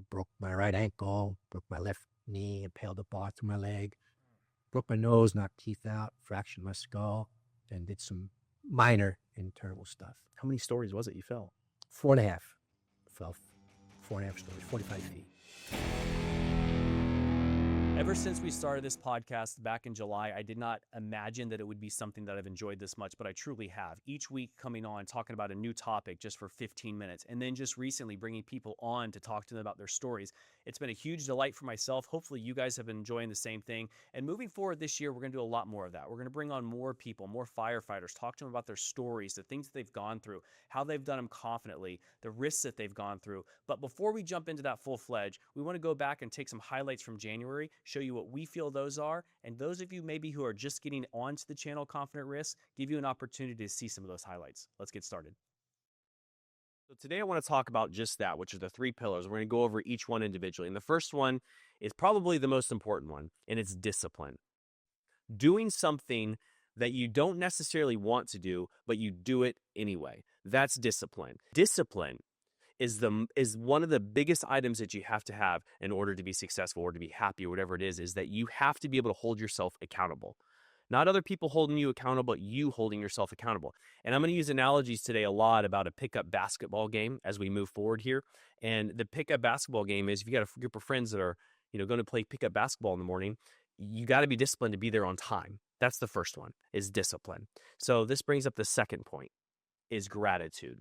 broke my right ankle, broke my left knee, impaled a bar through my leg, broke my nose, knocked teeth out, fractured my skull, and did some minor internal stuff. How many stories was it you fell? 4.5. Fell 4.5 stories, 45 feet. Ever since we started this podcast back in July, I did not imagine that it would be something that I've enjoyed this much, but I truly have. Each week coming on, talking about a new topic just for 15 minutes, and then just recently bringing people on to talk to them about their stories. It's been a huge delight for myself. Hopefully you guys have been enjoying the same thing. And moving forward this year, we're going to do a lot more of that. We're going to bring on more people, more firefighters, talk to them about their stories, the things that they've gone through, how they've done them confidently, the risks that they've gone through. But before we jump into that full-fledged, we want to go back and take some highlights from January, show you what we feel those are, and those of you maybe who are just getting onto the channel Confident Risk, give you an opportunity to see some of those highlights. Let's get started. So today I want to talk about just that, which are the 3 pillars. We're going to go over each one individually. And the first one is probably the most important one, and it's discipline. Doing something that you don't necessarily want to do, but you do it anyway. That's discipline. Discipline is one of the biggest items that you have to have in order to be successful or to be happy or whatever it is that you have to be able to hold yourself accountable. Not other people holding you accountable, but you holding yourself accountable. And I'm going to use analogies today a lot about a pickup basketball game as we move forward here. And the pickup basketball game is if you got a group of friends that are, going to play pickup basketball in the morning, you got to be disciplined to be there on time. That's the first one, is discipline. So this brings up the second point, is gratitude.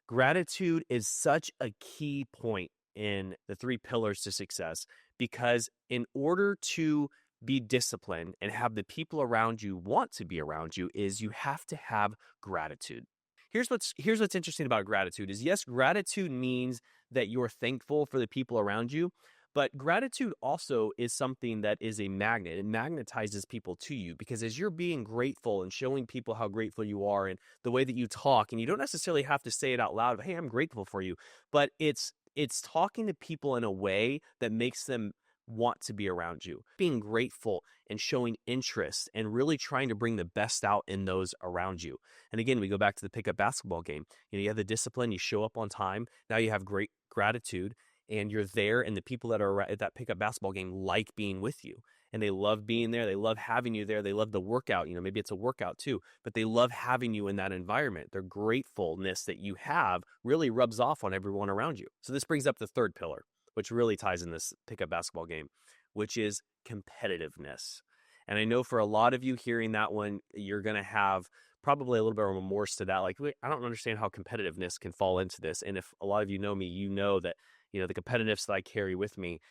Gratitude is such a key point in the 3 pillars to success, because in order to be disciplined and have the people around you want to be around you, is you have to have gratitude. Here's what's interesting about gratitude is, yes, gratitude means that you're thankful for the people around you, but gratitude also is something that is a magnet. It magnetizes people to you, because as you're being grateful and showing people how grateful you are and the way that you talk, and you don't necessarily have to say it out loud, hey, I'm grateful for you, but it's talking to people in a way that makes them want to be around you. Being grateful and showing interest and really trying to bring the best out in those around you. And again, we go back to the pickup basketball game. You have the discipline, you show up on time, now you have great gratitude, and you're there, and the people that are at that pickup basketball game like being with you, and they love being there. They love having you there. They love the workout. Maybe it's a workout too, but they love having you in that environment. Their gratefulness that you have really rubs off on everyone around you. So this brings up the third pillar, which really ties in this pickup basketball game, which is competitiveness. And I know for a lot of you hearing that one, you're going to have probably a little bit of remorse to that. Like, I don't understand how competitiveness can fall into this. And if a lot of you know me, you know that the competitiveness that I carry with me,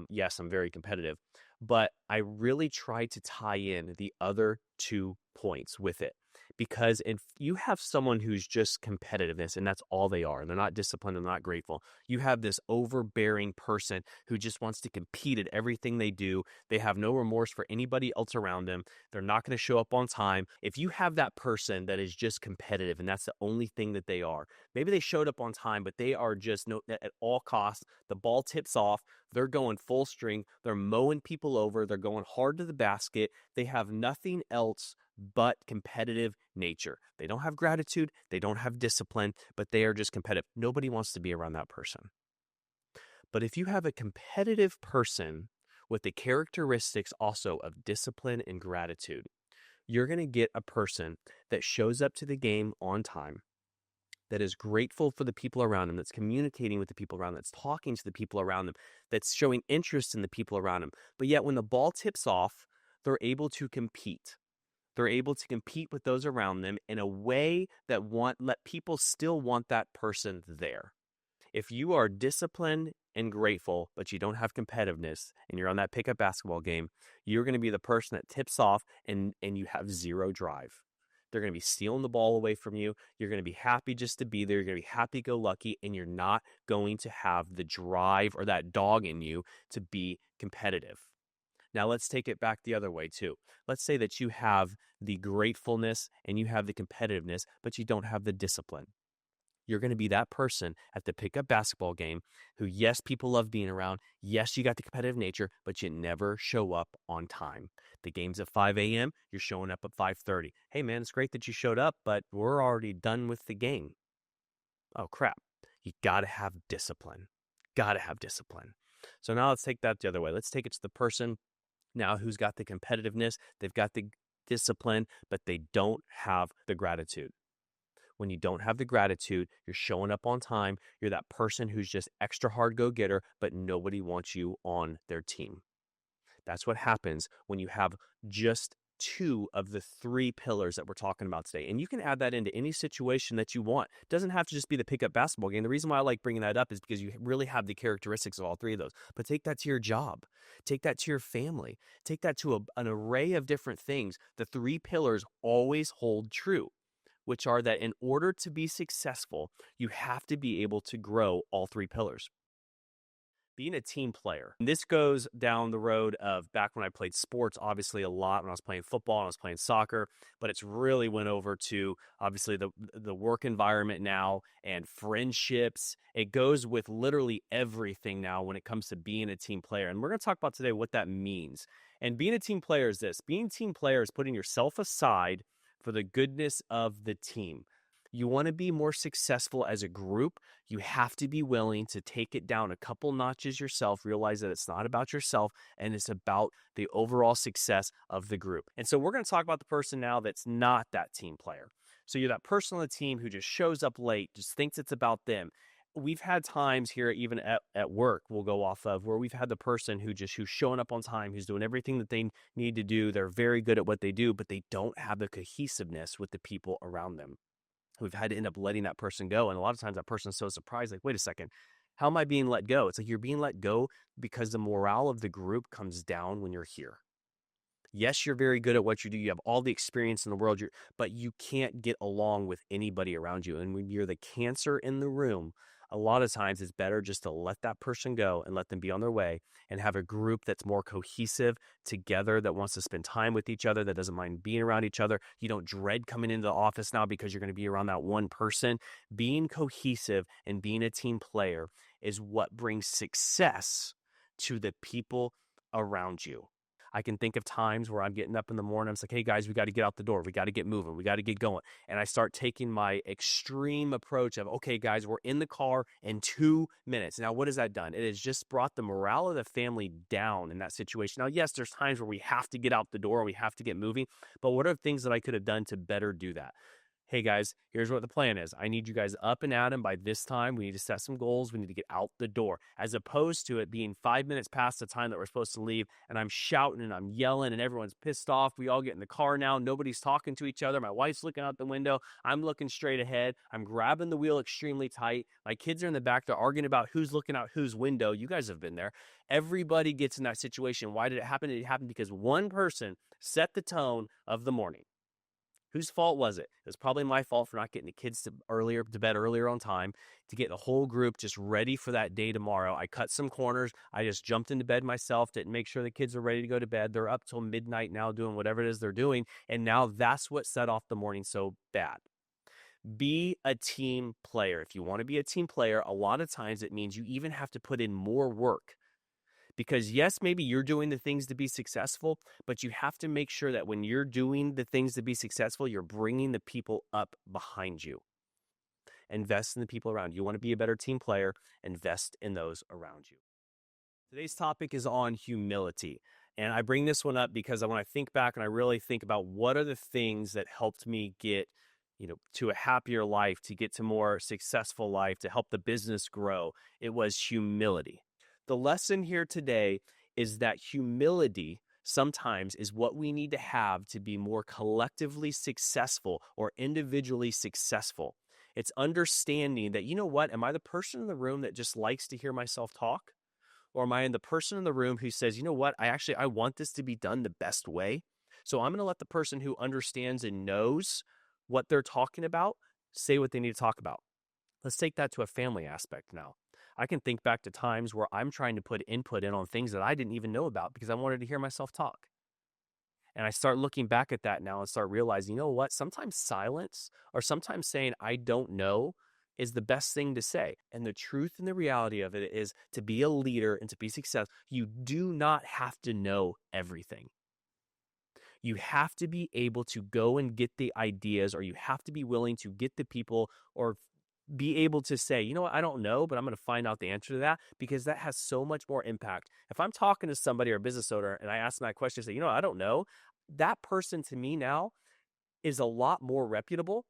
yes, I'm very competitive, but I really try to tie in the other 2 points with it. Because if you have someone who's just competitiveness and that's all they are, and they're not disciplined and not grateful, you have this overbearing person who just wants to compete at everything they do. They have no remorse for anybody else around them. They're not going to show up on time. If you have that person that is just competitive and that's the only thing that they are, maybe they showed up on time, but they are just at all costs, the ball tips off, they're going full string, they're mowing people over, they're going hard to the basket, they have nothing else but competitive nature. They don't have gratitude, they don't have discipline, but they are just competitive. Nobody wants to be around that person. But if you have a competitive person with the characteristics also of discipline and gratitude, you're going to get a person that shows up to the game on time, that is grateful for the people around them, that's communicating with the people around them, that's talking to the people around them, that's showing interest in the people around them. But yet when the ball tips off, they're able to compete. They're able to compete with those around them in a way that let people still want that person there. If you are disciplined and grateful, but you don't have competitiveness, and you're on that pickup basketball game, you're going to be the person that tips off and you have zero drive. They're going to be stealing the ball away from you. You're going to be happy just to be there. You're going to be happy-go-lucky, and you're not going to have the drive or that dog in you to be competitive. Now, let's take it back the other way, too. Let's say that you have the gratefulness and you have the competitiveness, but you don't have the discipline. You're going to be that person at the pickup basketball game who, yes, people love being around. Yes, you got the competitive nature, but you never show up on time. The game's at 5 a.m. You're showing up at 5:30. Hey, man, it's great that you showed up, but we're already done with the game. Oh, crap. You got to have discipline. got to have discipline. So now let's take that the other way. Let's take it to the person now who's got the competitiveness, they've got the discipline, but they don't have the gratitude. When you don't have the gratitude, you're showing up on time. You're that person who's just extra hard go-getter, but nobody wants you on their team. That's what happens when you have just two of the three pillars that we're talking about today. And you can add that into any situation that you want. It doesn't have to just be the pickup basketball game. The reason why I like bringing that up is because you really have the characteristics of all three of those. But take that to your job. Take that to your family. Take that to an array of different things. The three pillars always hold true, which are that in order to be successful, you have to be able to grow all three pillars. Being a team player. And this goes down the road of back when I played sports, obviously a lot when I was playing football and I was playing soccer, but it's really went over to obviously the work environment now and friendships. It goes with literally everything now when it comes to being a team player. And we're going to talk about today what that means. And being a team player is this. Being a team player is putting yourself aside for the goodness of the team. You want to be more successful as a group, you have to be willing to take it down a couple notches yourself, realize that it's not about yourself and it's about the overall success of the group. And so we're going to talk about the person now that's not that team player. So you're that person on the team who just shows up late, just thinks it's about them. We've had times here, even at work, we'll go off of where we've had the person who's showing up on time, who's doing everything that they need to do. They're very good at what they do, but they don't have the cohesiveness with the people around them. We've had to end up letting that person go. And a lot of times that person's so surprised, like, wait a second, how am I being let go? It's like you're being let go because the morale of the group comes down when you're here. Yes, you're very good at what you do. You have all the experience in the world, but you can't get along with anybody around you. And when you're the cancer in the room, a lot of times it's better just to let that person go and let them be on their way and have a group that's more cohesive together, that wants to spend time with each other, that doesn't mind being around each other. You don't dread coming into the office now because you're going to be around that one person. Being cohesive and being a team player is what brings success to the people around you. I can think of times where I'm getting up in the morning. I'm like, hey guys, we got to get out the door. We got to get moving. We got to get going. And I start taking my extreme approach of, okay, guys, we're in the car in 2 minutes. Now, what has that done? It has just brought the morale of the family down in that situation. Now, yes, there's times where we have to get out the door. We have to get moving. But what are things that I could have done to better do that? Hey guys, here's what the plan is. I need you guys up and at 'em by this time. We need to set some goals. We need to get out the door, as opposed to it being 5 minutes past the time that we're supposed to leave. And I'm shouting and I'm yelling and everyone's pissed off. We all get in the car now. Nobody's talking to each other. My wife's looking out the window. I'm looking straight ahead. I'm grabbing the wheel extremely tight. My kids are in the back. They're arguing about who's looking out whose window. You guys have been there. Everybody gets in that situation. Why did it happen? It happened because one person set the tone of the morning. Whose fault was it? It was probably my fault for not getting the kids to bed earlier on time, to get the whole group just ready for that day tomorrow. I cut some corners. I just jumped into bed myself, didn't make sure the kids are ready to go to bed. They're up till midnight now doing whatever it is they're doing. And now that's what set off the morning so bad. Be a team player. If you want to be a team player, a lot of times it means you even have to put in more work. Because yes, maybe you're doing the things to be successful, but you have to make sure that when you're doing the things to be successful, you're bringing the people up behind you. Invest in the people around you. You want to be a better team player, invest in those around you. Today's topic is on humility. And I bring this one up because when I think back and I really think about what are the things that helped me get to a happier life, to get to more successful life, to help the business grow, it was humility. The lesson here today is that humility sometimes is what we need to have to be more collectively successful or individually successful. It's understanding that, you know what, am I the person in the room that just likes to hear myself talk? Or am I the person in the room who says, you know what, I want this to be done the best way. So I'm going to let the person who understands and knows what they're talking about say what they need to talk about. Let's take that to a family aspect now. I can think back to times where I'm trying to put input in on things that I didn't even know about because I wanted to hear myself talk. And I start looking back at that now and start realizing, you know what? Sometimes silence or sometimes saying, I don't know, is the best thing to say. And the truth and the reality of it is, to be a leader and to be successful, you do not have to know everything. You have to be able to go and get the ideas, or you have to be willing to get the people or be able to say, you know what, I don't know, but I'm going to find out the answer to that, because that has so much more impact. If I'm talking to somebody or a business owner and I ask them that question, say, you know, I don't know, that person to me now is a lot more reputable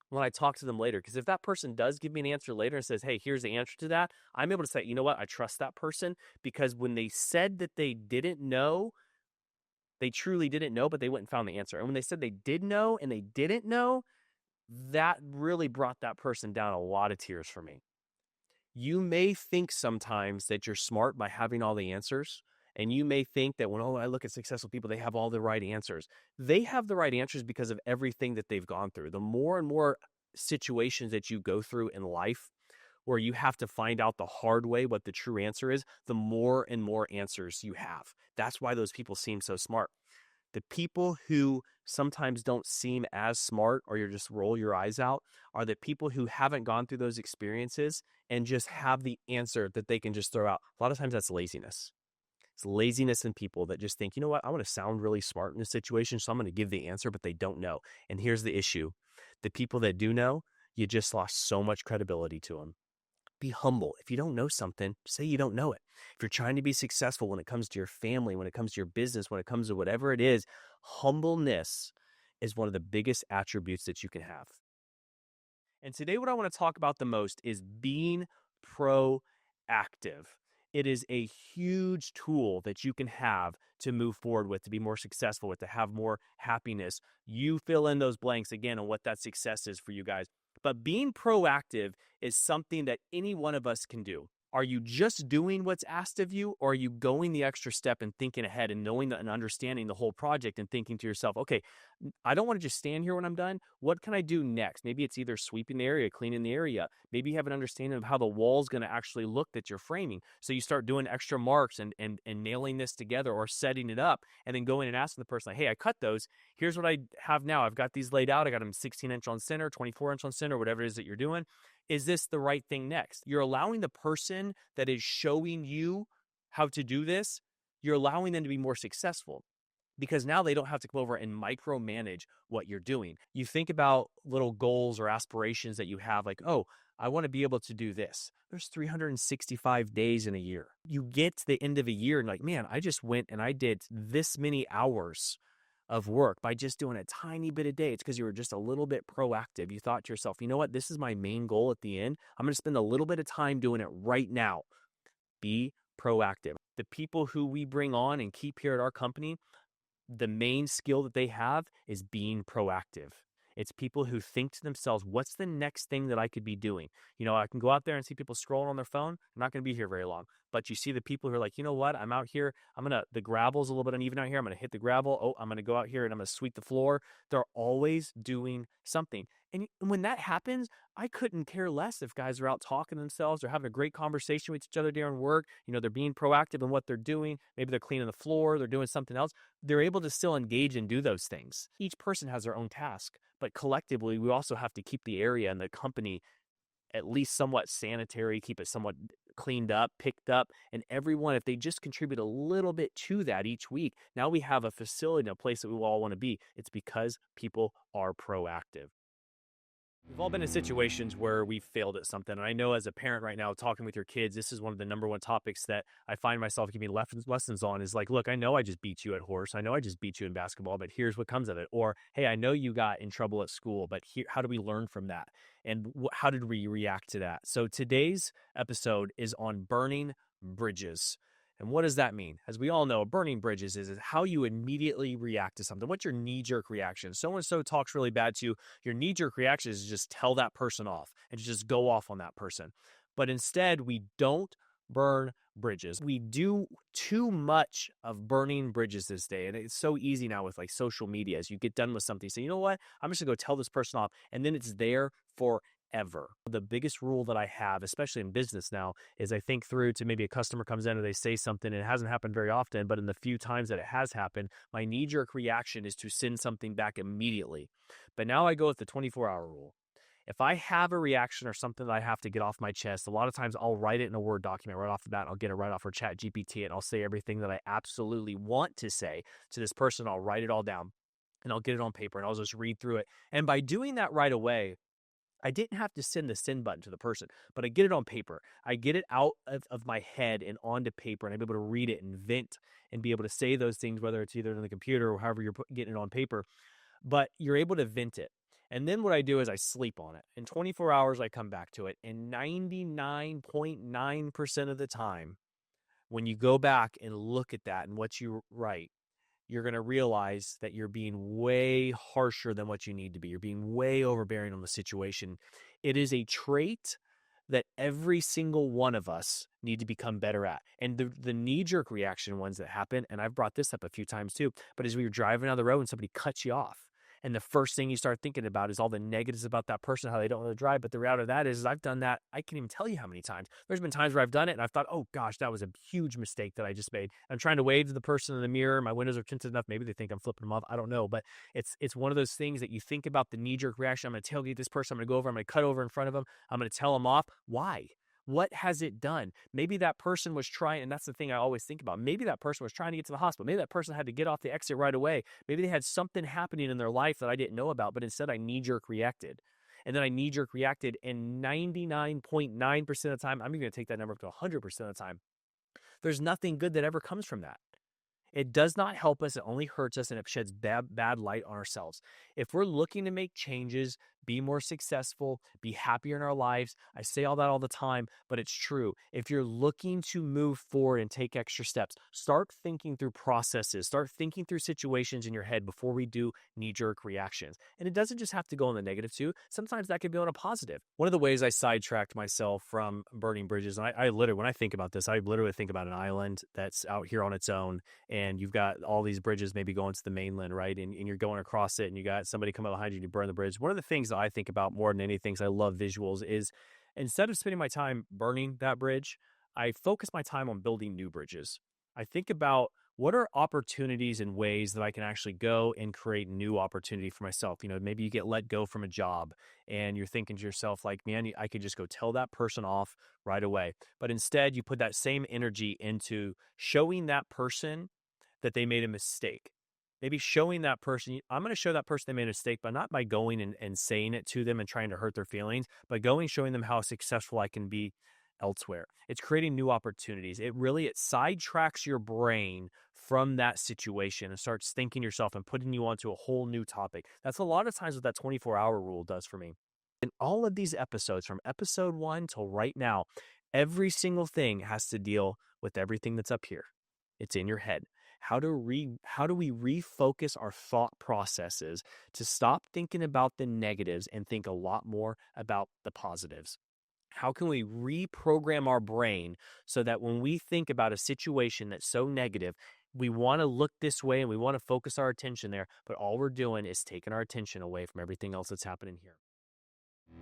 when I talk to them later. Because if that person does give me an answer later and says, hey, here's the answer to that, I'm able to say, you know what, I trust that person, because when they said that they didn't know, they truly didn't know, but they went and found the answer. And when they said they did know and they didn't know, that really brought that person down a lot of tears for me. You may think sometimes that you're smart by having all the answers. And you may think that when, I look at successful people, they have all the right answers. They have the right answers because of everything that they've gone through. The more and more situations that you go through in life where you have to find out the hard way what the true answer is, the more and more answers you have. That's why those people seem so smart. The people who sometimes don't seem as smart, or you just roll your eyes out, are the people who haven't gone through those experiences and just have the answer that they can just throw out. A lot of times that's laziness. It's laziness in people that just think, you know what, I want to sound really smart in this situation, so I'm going to give the answer, but they don't know. And here's the issue. The people that do know, you just lost so much credibility to them. Be humble. If you don't know something, say you don't know it. If you're trying to be successful when it comes to your family, when it comes to your business, when it comes to whatever it is, humbleness is one of the biggest attributes that you can have. And today, what I want to talk about the most is being proactive. It is a huge tool that you can have to move forward with, to be more successful with, to have more happiness. You fill in those blanks again on what that success is for you guys. But being proactive is something that any one of us can do. Are you just doing what's asked of you, or are you going the extra step and thinking ahead and knowing and understanding the whole project and thinking to yourself, okay, I don't want to just stand here when I'm done. What can I do next? Maybe it's either sweeping the area, cleaning the area. Maybe you have an understanding of how the wall's going to actually look that you're framing. So you start doing extra marks and nailing this together, or setting it up, and then going and asking the person, like, hey, I cut those. Here's what I have now. I've got these laid out. I got them 16-inch on center, 24-inch on center, whatever it is that you're doing. Is this the right thing next? You're allowing the person that is showing you how to do this, you're allowing them to be more successful, because now they don't have to come over and micromanage what you're doing. You think about little goals or aspirations that you have, like, oh, I want to be able to do this. There's 365 days in a year. You get to the end of a year and like, man, I just went and I did this many hours of work by just doing a tiny bit a day. It's because you were just a little bit proactive. You thought to yourself, you know what? This is my main goal at the end. I'm going to spend a little bit of time doing it right now. Be proactive. The people who we bring on and keep here at our company, the main skill that they have is being proactive. It's people who think to themselves, what's the next thing that I could be doing? You know, I can go out there and see people scrolling on their phone. I'm not going to be here very long. But you see the people who are like, you know what? I'm out here. The gravel's a little bit uneven out here. I'm going to hit the gravel. Oh, I'm going to go out here and I'm going to sweep the floor. They're always doing something. And when that happens, I couldn't care less if guys are out talking to themselves or having a great conversation with each other during work. You know, they're being proactive in what they're doing. Maybe they're cleaning the floor. They're doing something else. They're able to still engage and do those things. Each person has their own task, but collectively, we also have to keep the area and the company at least somewhat sanitary, keep it somewhat cleaned up, picked up, and everyone, if they just contribute a little bit to that each week, now we have a facility and a place that we all want to be. It's because people are proactive. We've all been in situations where we've failed at something. And I know as a parent right now, talking with your kids, this is one of the number one topics that I find myself giving lessons on is like, look, I know I just beat you at horse. I know I just beat you in basketball, but here's what comes of it. Or, hey, I know you got in trouble at school, but here, how do we learn from that? And how did we react to that? So today's episode is on burning bridges. And what does that mean? As we all know, burning bridges is how you immediately react to something. What's your knee-jerk reaction? So-and-so talks really bad to you. Your knee-jerk reaction is just tell that person off and just go off on that person. But instead, we don't burn bridges. We do too much of burning bridges this day. And it's so easy now with like social media. As you get done with something, you say, you know what? I'm just gonna go tell this person off. And then it's there forever. The biggest rule that I have, especially in business now, is I think through to maybe a customer comes in and they say something, and it hasn't happened very often, but in the few times that it has happened, my knee-jerk reaction is to send something back immediately. But now I go with the 24-hour rule. If I have a reaction or something that I have to get off my chest, a lot of times I'll write it in a Word document right off the bat. I'll get it right off of ChatGPT and I'll say everything that I absolutely want to say to this person. I'll write it all down and I'll get it on paper and I'll just read through it. And by doing that right away, I didn't have to send the send button to the person, but I get it on paper. I get it out of my head and onto paper, and I'm able to read it and vent and be able to say those things, whether it's either in the computer or however you're getting it on paper, but you're able to vent it. And then what I do is I sleep on it. In 24 hours, I come back to it. And 99.9% of the time, when you go back and look at that and what you write, you're going to realize that you're being way harsher than what you need to be. You're being way overbearing on the situation. It is a trait that every single one of us need to become better at. And the knee-jerk reaction ones that happen, and I've brought this up a few times too, but as we were driving down the road and somebody cuts you off, and the first thing you start thinking about is all the negatives about that person, how they don't know how to drive. But the reality of that is I've done that. I can't even tell you how many times. There's been times where I've done it and I've thought, oh gosh, that was a huge mistake that I just made. I'm trying to wave to the person in the mirror. My windows are tinted enough. Maybe they think I'm flipping them off. I don't know. But it's one of those things that you think about the knee-jerk reaction. I'm going to tailgate this person. I'm going to go over. I'm going to cut over in front of them. I'm going to tell them off. Why? What has it done? Maybe that person was trying, and that's the thing I always think about. Maybe that person was trying to get to the hospital. Maybe that person had to get off the exit right away. Maybe they had something happening in their life that I didn't know about, but instead I knee-jerk reacted. And then I knee-jerk reacted, and 99.9% of the time, I'm even going to take that number up to 100% of the time, there's nothing good that ever comes from that. It does not help us. It only hurts us, and it sheds bad light on ourselves. If we're looking to make changes, be more successful, be happier in our lives, I say all that all the time, but it's true. If you're looking to move forward and take extra steps, start thinking through processes, start thinking through situations in your head before we do knee-jerk reactions. And it doesn't just have to go on the negative too. Sometimes that could be on a positive. One of the ways I sidetracked myself from burning bridges, and I literally, when I think about this, I literally think about an island that's out here on its own, and you've got all these bridges maybe going to the mainland, right? And you're going across it, and you got somebody come up behind you and you burn the bridge. One of the things that I think about more than anything, I love visuals, is instead of spending my time burning that bridge, I focus my time on building new bridges. I think about what are opportunities and ways that I can actually go and create new opportunity for myself. You know, maybe you get let go from a job and you're thinking to yourself like, man, I could just go tell that person off right away. But instead you put that same energy into showing that person that they made a mistake. Maybe showing that person, I'm going to show that person they made a mistake, but not by going and saying it to them and trying to hurt their feelings, but showing them how successful I can be elsewhere. It's creating new opportunities. It sidetracks your brain from that situation and starts thinking yourself and putting you onto a whole new topic. That's a lot of times what that 24-hour rule does for me. In all of these episodes, from episode 1 till right now, every single thing has to deal with everything that's up here. It's in your head. How do we refocus our thought processes to stop thinking about the negatives and think a lot more about the positives? How can we reprogram our brain so that when we think about a situation that's so negative, we want to look this way and we want to focus our attention there, but all we're doing is taking our attention away from everything else that's happening here?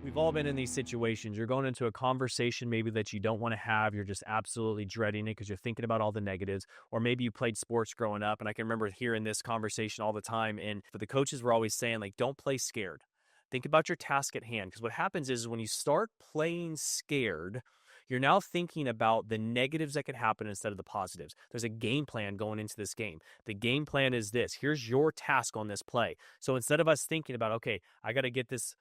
We've all been in these situations. You're going into a conversation maybe that you don't want to have. You're just absolutely dreading it because you're thinking about all the negatives. Or maybe you played sports growing up. And I can remember hearing this conversation all the time. And the coaches were always saying, like, don't play scared. Think about your task at hand. Because what happens is when you start playing scared, you're now thinking about the negatives that could happen instead of the positives. There's a game plan going into this game. The game plan is this. Here's your task on this play. So instead of us thinking about, okay, I got to get this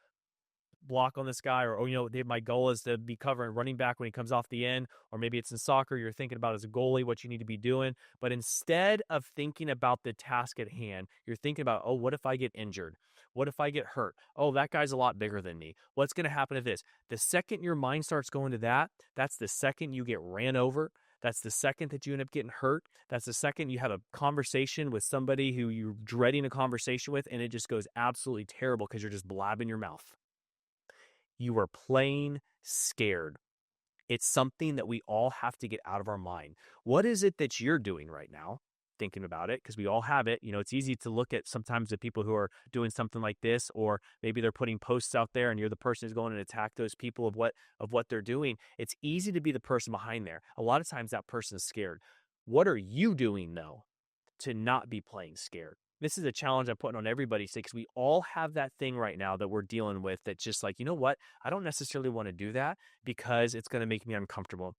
block on this guy, or my goal is to be covering running back when he comes off the end, or maybe it's in soccer, you're thinking about as a goalie what you need to be doing. But instead of thinking about the task at hand, you're thinking about, oh, what if I get injured? What if I get hurt? Oh, that guy's a lot bigger than me. What's going to happen to this? The second your mind starts going to that, that's the second you get ran over. That's the second that you end up getting hurt. That's the second you have a conversation with somebody who you're dreading a conversation with, and it just goes absolutely terrible because you're just blabbing your mouth. You are playing scared. It's something that we all have to get out of our mind. What is it that you're doing right now? Thinking about it, because we all have it. It's easy to look at sometimes the people who are doing something like this, or maybe they're putting posts out there and you're the person who's going to attack those people of what they're doing. It's easy to be the person behind there. A lot of times that person is scared. What are you doing though to not be playing scared? This is a challenge I'm putting on everybody because we all have that thing right now that we're dealing with that's just like, you know what? I don't necessarily want to do that because it's going to make me uncomfortable.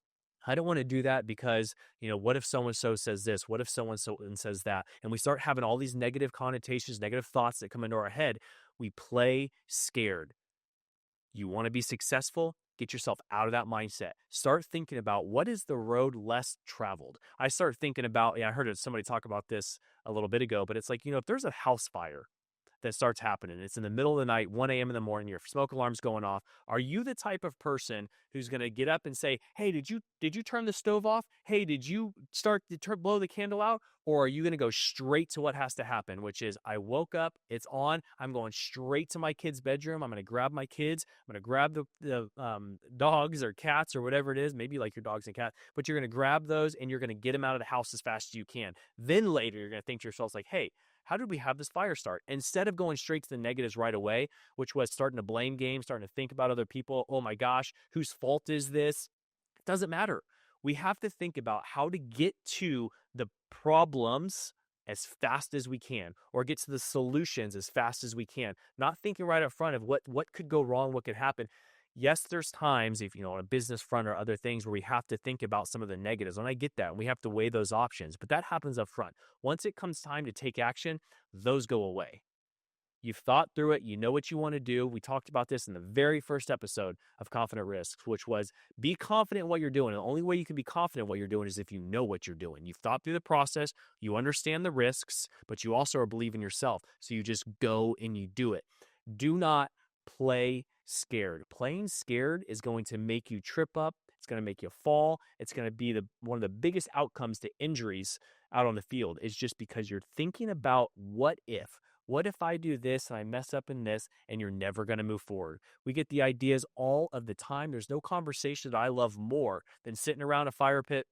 I don't want to do that because, what if so-and-so says this? What if so-and-so says that? And we start having all these negative connotations, negative thoughts that come into our head. We play scared. You want to be successful? Get yourself out of that mindset. Start thinking about what is the road less traveled. I start thinking about, I heard somebody talk about this a little bit ago, but it's like, if there's a house fire that starts happening, it's in the middle of the night, 1 a.m. in the morning, your smoke alarm's going off. Are you the type of person who's going to get up and say, hey, did you turn the stove off? Hey, did you blow the candle out? Or are you going to go straight to what has to happen, which is I woke up, it's on, I'm going straight to my kid's bedroom. I'm going to grab my kids. I'm going to grab the dogs or cats or whatever it is, maybe like your dogs and cats, but you're going to grab those and you're going to get them out of the house as fast as you can. Then later, you're going to think to yourself like, hey, how did we have this fire start? Instead of going straight to the negatives right away, which was starting to blame game, starting to think about other people. Oh my gosh, whose fault is this? It doesn't matter. We have to think about how to get to the problems as fast as we can, or get to the solutions as fast as we can. Not thinking right up front of what could go wrong, what could happen. Yes, there's times if, on a business front or other things where we have to think about some of the negatives. And I get that. And we have to weigh those options, but that happens up front. Once it comes time to take action, those go away. You've thought through it. You know what you want to do. We talked about this in the very first episode of Confident Risks, which was be confident in what you're doing. And the only way you can be confident in what you're doing is if you know what you're doing. You've thought through the process. You understand the risks, but you also are believing yourself. So you just go and you do it. Do not play scared. Playing scared is going to make you trip up. It's going to make you fall. It's going to be one of the biggest outcomes to injuries out on the field is just because you're thinking about what if. What if I do this and I mess up in this, and you're never going to move forward? We get the ideas all of the time. There's no conversation that I love more than sitting around a fire pit,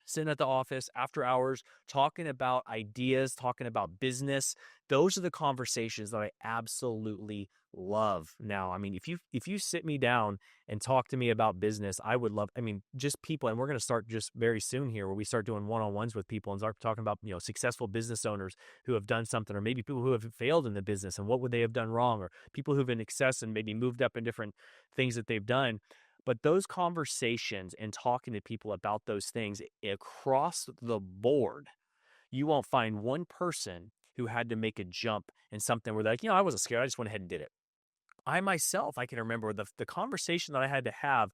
sitting at the office after hours, talking about ideas, talking about business. Those are the conversations that I absolutely love. Now, I mean, if you sit me down and talk to me about business, I would love, just people, and we're going to start just very soon here where we start doing one-on-ones with people and start talking about, successful business owners who have done something, or maybe people who have failed in the business and what would they have done wrong, or people who've been in excess and maybe moved up in different things that they've done. But those conversations and talking to people about those things across the board, you won't find one person who had to make a jump in something where they're like, I wasn't scared. I just went ahead and did it. I myself, I can remember the conversation that I had to have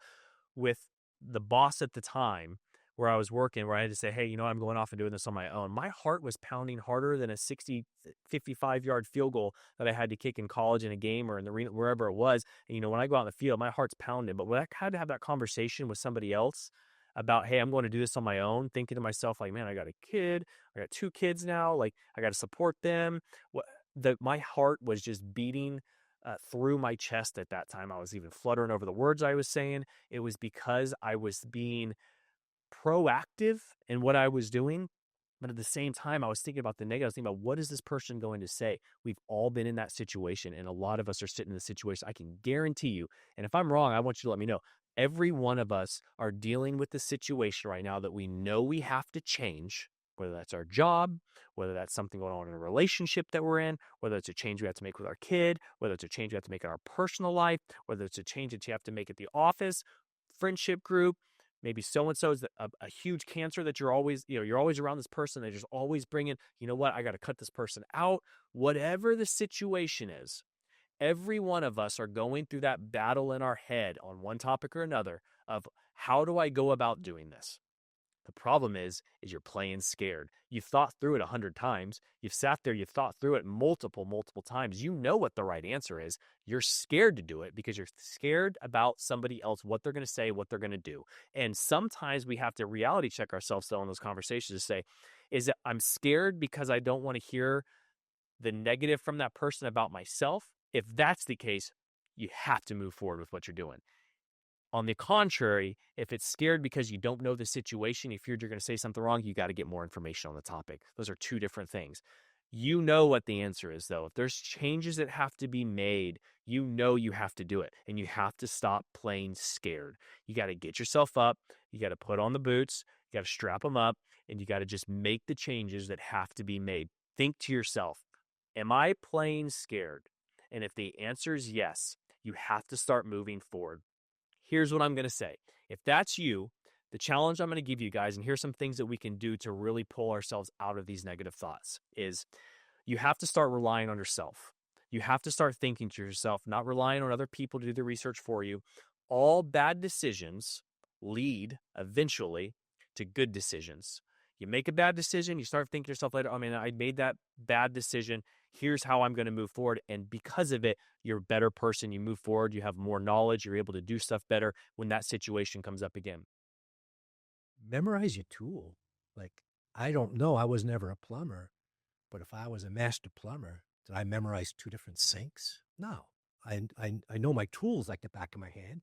with the boss at the time where I was working, where I had to say, hey, I'm going off and doing this on my own. My heart was pounding harder than a 55-yard field goal that I had to kick in college in a game or in the arena, wherever it was. And, when I go out in the field, my heart's pounding. But when I had to have that conversation with somebody else about, hey, I'm going to do this on my own, thinking to myself, like, man, I got a kid. I got 2 kids now. Like, I got to support them. My heart was just beating through my chest at that time. I was even fluttering over the words I was saying. It was because I was being proactive in what I was doing, but at the same time, I was thinking about the negative. I was thinking about, what is this person going to say? We've all been in that situation, and a lot of us are sitting in the situation. I can guarantee you, and if I'm wrong, I want you to let me know. Every one of us are dealing with the situation right now that we know we have to change, whether that's our job, whether that's something going on in a relationship that we're in, whether it's a change we have to make with our kid, whether it's a change we have to make in our personal life, whether it's a change that you have to make at the office, friendship group. Maybe so-and-so is a huge cancer that you're always around this person. They're just always bringing, what, I got to cut this person out. Whatever the situation is, every one of us are going through that battle in our head on one topic or another of how do I go about doing this? The problem is you're playing scared. You've thought through it 100 times. You've sat there, you've thought through it multiple times. You know what the right answer is. You're scared to do it because you're scared about somebody else, what they're going to say, what they're going to do. And sometimes we have to reality check ourselves though in those conversations to say, is it I'm scared because I don't want to hear the negative from that person about myself? If that's the case, you have to move forward with what you're doing. On the contrary, if it's scared because you don't know the situation, you feared you're going to say something wrong, you got to get more information on the topic. Those are 2 different things. You know what the answer is, though. If there's changes that have to be made, you know you have to do it, and you have to stop playing scared. You got to get yourself up. You got to put on the boots. You got to strap them up, and you got to just make the changes that have to be made. Think to yourself, am I playing scared? And if the answer is yes, you have to start moving forward. Here's what I'm going to say. If that's you, the challenge I'm going to give you guys, and here's some things that we can do to really pull ourselves out of these negative thoughts, is you have to start relying on yourself. You have to start thinking to yourself, not relying on other people to do the research for you. All bad decisions lead eventually to good decisions. You make a bad decision, you start thinking to yourself later, I mean, I made that bad decision. Here's how I'm going to move forward. And because of it, you're a better person. You move forward, you have more knowledge, you're able to do stuff better when that situation comes up again. Memorize your tool. Like, I don't know. I was never a plumber, but if I was a master plumber, did I memorize 2 different sinks? No. I know my tools like the back of my hand,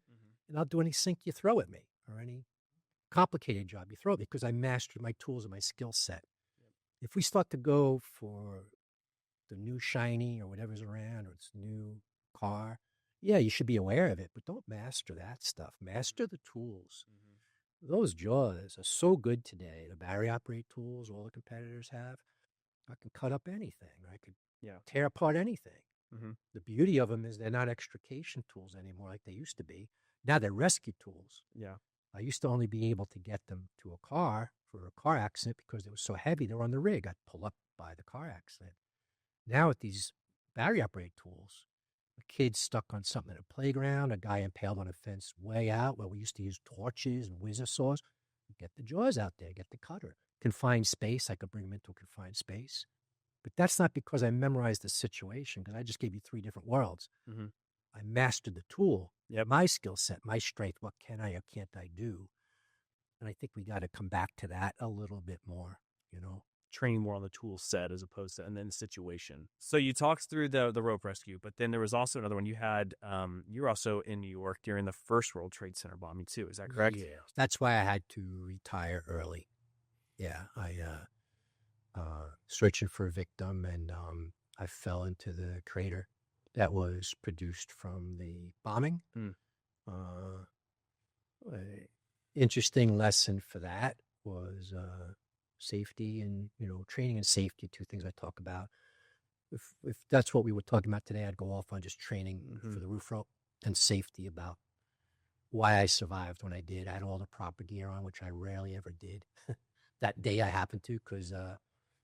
and I'll do any sink you throw at me or any complicated job you throw at me because I mastered my tools and my skill set. If we start to go for the new shiny or whatever's around or it's new car, yeah, you should be aware of it, but don't master that stuff. Master the tools. Those jaws are so good today. The battery operated tools all the competitors have. I can cut up anything. I could Yeah. tear apart anything. Mm-hmm. The beauty of them is they're not extrication tools anymore like they used to be. Now they're rescue tools. Yeah. I used to only be able to get them to a car for a car accident because they were so heavy. They were on the rig. I'd pull up by the car accident. Now with these battery operated tools, a kid stuck on something at a playground, a guy impaled on a fence way out where we used to use torches and whizzer saws. Get the jaws out there, get the cutter. Confined space, I could bring them into a confined space. But that's not because I memorized the situation, because I just gave you 3 different worlds. Mm-hmm. I mastered the tool, Yep. my skill set, my strength. What can I or can't I do? And I think we got to come back to that a little bit more, you know. Training more on the tool set as opposed to and then the situation. So you talked through the rope rescue, but then there was also another one. You had you were also in New York during the first World Trade Center bombing too. Is that correct? Yeah, that's why I had to retire early. Yeah, I searching for a victim, and I fell into the crater that was produced from the bombing. Mm. Interesting lesson for that was safety and training and safety, 2 things I talk about. If that's what we were talking about today, I'd go off on just training for the roof rope and safety about why I survived when I did. I had all the proper gear on, which I rarely ever did. That day I happened to because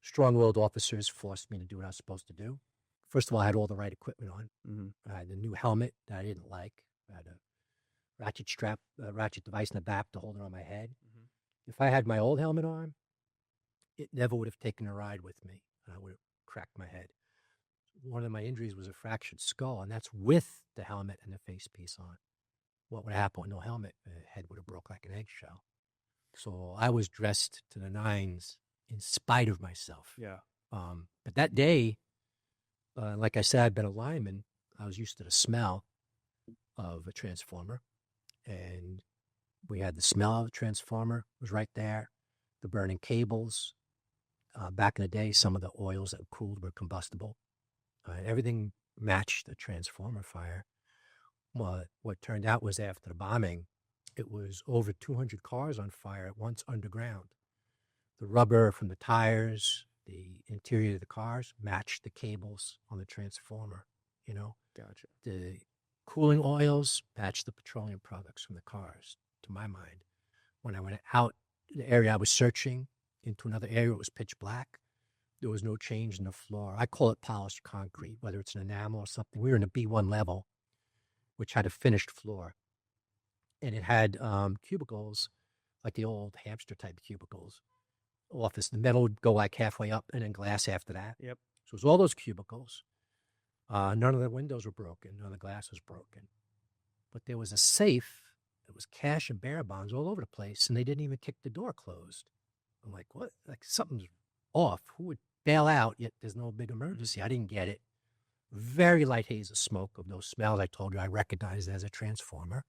strong-willed officers forced me to do what I was supposed to do. First of all, I had all the right equipment on. Mm-hmm. I had the new helmet that I didn't like. I had a ratchet strap, ratchet device in the back to hold it on my head. Mm-hmm. If I had my old helmet on, it never would have taken a ride with me. I would have cracked my head. One of my injuries was a fractured skull, and that's with the helmet and the face piece on. What would happen with no helmet? The head would have broke like an eggshell. So I was dressed to the nines in spite of myself. Yeah. But that day, like I said, I've been a lineman. I was used to the smell of a transformer, and we had the smell of the transformer was right there. The burning cables. Back in the day, some of the oils that cooled were combustible. Everything matched the transformer fire. Well, what turned out was after the bombing, it was over 200 cars on fire at once underground. The rubber from the tires, the interior of the cars matched the cables on the transformer, Gotcha. The cooling oils matched the petroleum products from the cars, to my mind. When I went out the area I was searching into another area, it was pitch black. There was no change in the floor. I call it polished concrete, whether it's an enamel or something. We were in a B1 level, which had a finished floor. And it had cubicles, like the old hamster type cubicles. Office, the metal would go like halfway up and then glass after that. Yep. So it was all those cubicles. None of the windows were broken. None of the glass was broken. But there was a safe. There was cash and bearer bonds all over the place, and they didn't even kick the door closed. I'm like, what? Like something's off. Who would bail out, yet there's no big emergency? I didn't get it. Very light haze of smoke of those smells I told you I recognized as a transformer.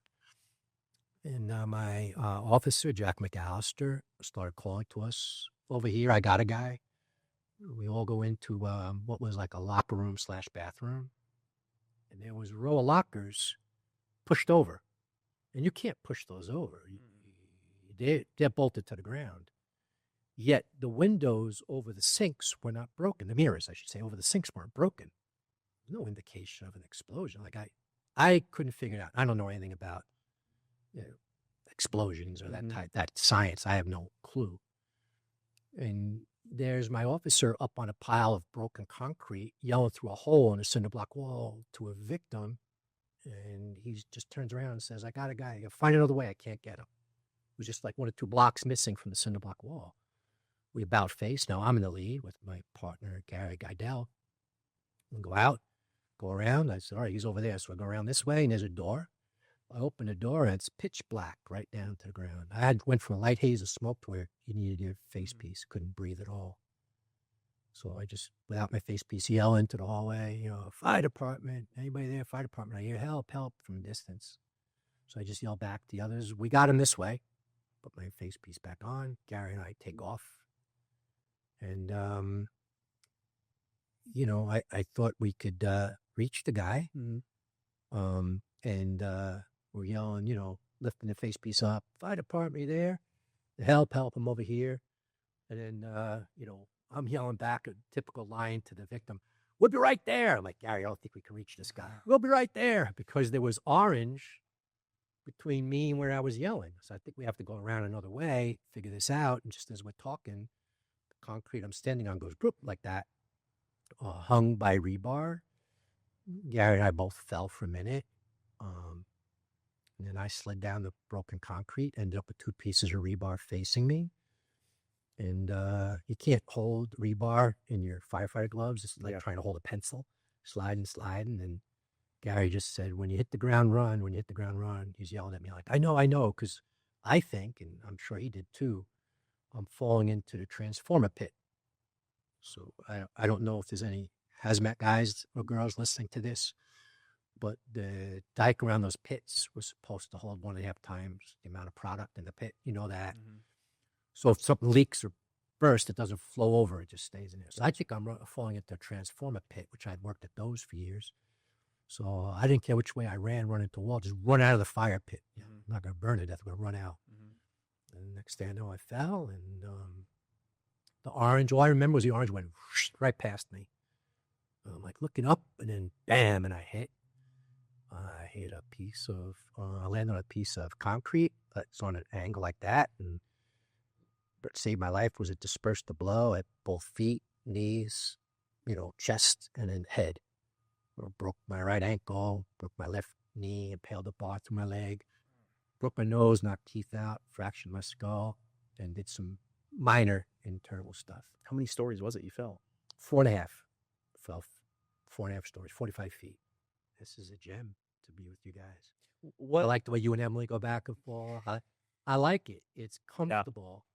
And my officer, Jack McAllister, started calling to us. Over here, I got a guy. We all go into what was like a locker room / bathroom. And there was a row of lockers pushed over. And you can't push those over. They're bolted to the ground. Yet the windows over the sinks were not broken. The mirrors, I should say, over the sinks weren't broken. No indication of an explosion. Like I couldn't figure it out. I don't know anything about explosions or that type, that science. I have no clue. And there's my officer up on a pile of broken concrete yelling through a hole in a cinder block wall to a victim. And he just turns around and says, I got a guy. You'll find another way. I can't get him. It was just like 1 or 2 blocks missing from the cinder block wall. We about face. Now I'm in the lead with my partner, Gary Guidell. We go out, go around. I said, all right, he's over there. So I go around this way, and there's a door. I open the door, and it's pitch black right down to the ground. I had went from a light haze of smoke to where you needed your face piece. Couldn't breathe at all. So I just, without my face piece, yell into the hallway, fire department, anybody there, fire department. I hear help, help from a distance. So I just yell back to the others, we got him this way. Put my face piece back on. Gary and I take off. And, I thought we could reach the guy. And we're yelling, lifting the face piece up, fire department there, help him over here. And then, I'm yelling back a typical line to the victim. We'll be right there. I'm like, Gary, I don't think we can reach this guy. We'll be right there, because there was orange between me and where I was yelling. So I think we have to go around another way, figure this out. And just as we're talking, the concrete I'm standing on goes broop like that, hung by rebar. Gary and I both fell for a minute. And then I slid down the broken concrete, ended up with 2 pieces of rebar facing me. And you can't hold rebar in your firefighter gloves. It's like trying to hold a pencil, sliding. And Gary just said, when you hit the ground, run. When you hit the ground, run. He's yelling at me like, I know, because I think, and I'm sure he did too, I'm falling into the transformer pit. So I don't know if there's any hazmat guys or girls listening to this, but the dike around those pits was supposed to hold 1.5 times the amount of product in the pit. You know that. Mm-hmm. So if something leaks or bursts, it doesn't flow over. It just stays in there. So I think I'm falling into a transformer pit, which I'd worked at those for years. So I didn't care which way I ran into the wall, just run out of the fire pit. Mm-hmm. I'm not going to burn to death. I'm going to run out. Mm-hmm. And the next thing I know, I fell, and the orange, all I remember was the orange went right past me. I'm like looking up, and then bam, and I hit a piece of, I landed on a piece of concrete that's on an angle like that, and what saved my life was it dispersed the blow at both feet, knees, chest, and then head. Broke my right ankle, broke my left knee, impaled a bar through my leg, broke my nose, knocked teeth out, fractured my skull, and did some minor internal stuff. How many stories was it you fell? 4.5. Fell 4.5 stories, 45 feet. This is a gem to be with you guys. I like the way you and Emily go back and forth. I like it. It's comfortable. Yeah.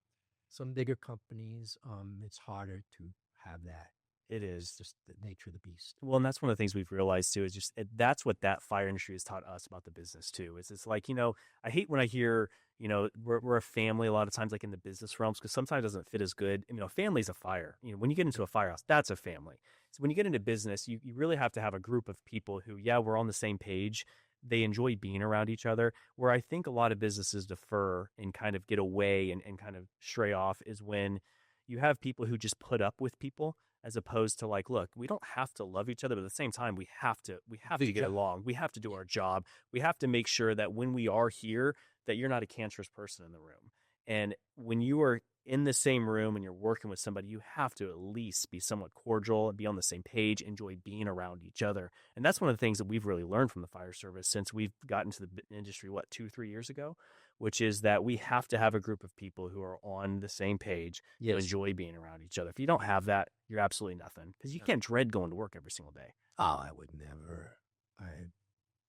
Some bigger companies, it's harder to have that. It is. It's just the nature of the beast. Well, and that's one of the things we've realized too, is just that's what that fire industry has taught us about the business too. Is it's like, I hate when I hear, we're a family a lot of times, like in the business realms, because sometimes it doesn't fit as good. A family's a fire. When you get into a firehouse, that's a family. So when you get into business, you really have to have a group of people who, we're on the same page. They enjoy being around each other. Where I think a lot of businesses defer and kind of get away and kind of stray off is when you have people who just put up with people, as opposed to like, look, we don't have to love each other, but at the same time, we have to get along. We have to do our job. We have to make sure that when we are here, that you're not a cancerous person in the room. And when you are in the same room and you're working with somebody, you have to at least be somewhat cordial and be on the same page, enjoy being around each other. And that's one of the things that we've really learned from the fire service since we've gotten to the industry, 2-3 years ago, which is that we have to have a group of people who are on the same page to enjoy being around each other. If you don't have that, you're absolutely nothing, because you can't dread going to work every single day. Oh, I would never.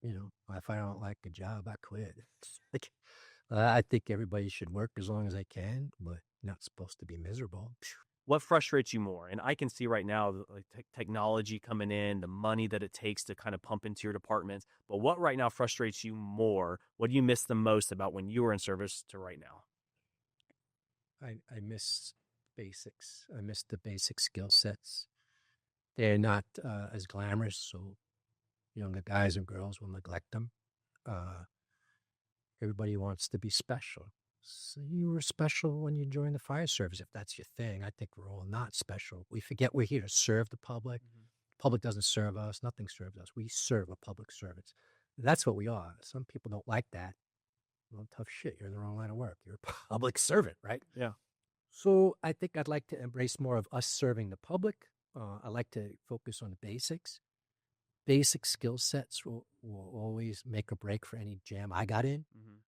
If I don't like a job, I quit. I think everybody should work as long as they can, but not supposed to be miserable. What frustrates you more? And I can see right now, like technology coming in, the money that it takes to kind of pump into your departments. But what right now frustrates you more? What do you miss the most about when you were in service to right now? I miss basics. I miss the basic skill sets. They're not as glamorous, so younger guys and girls will neglect them. Everybody wants to be special. So you were special when you joined the fire service, if that's your thing. I think we're all not special. We forget we're here to serve the public. Mm-hmm. The public doesn't serve us. Nothing serves us. We serve a public service. That's what we are. Some people don't like that. Well, tough shit. You're in the wrong line of work. You're a public servant, right? Yeah. So I think I'd like to embrace more of us serving the public. I like to focus on the basics. Basic skill sets will always make or break for any jam I got in. Mhm.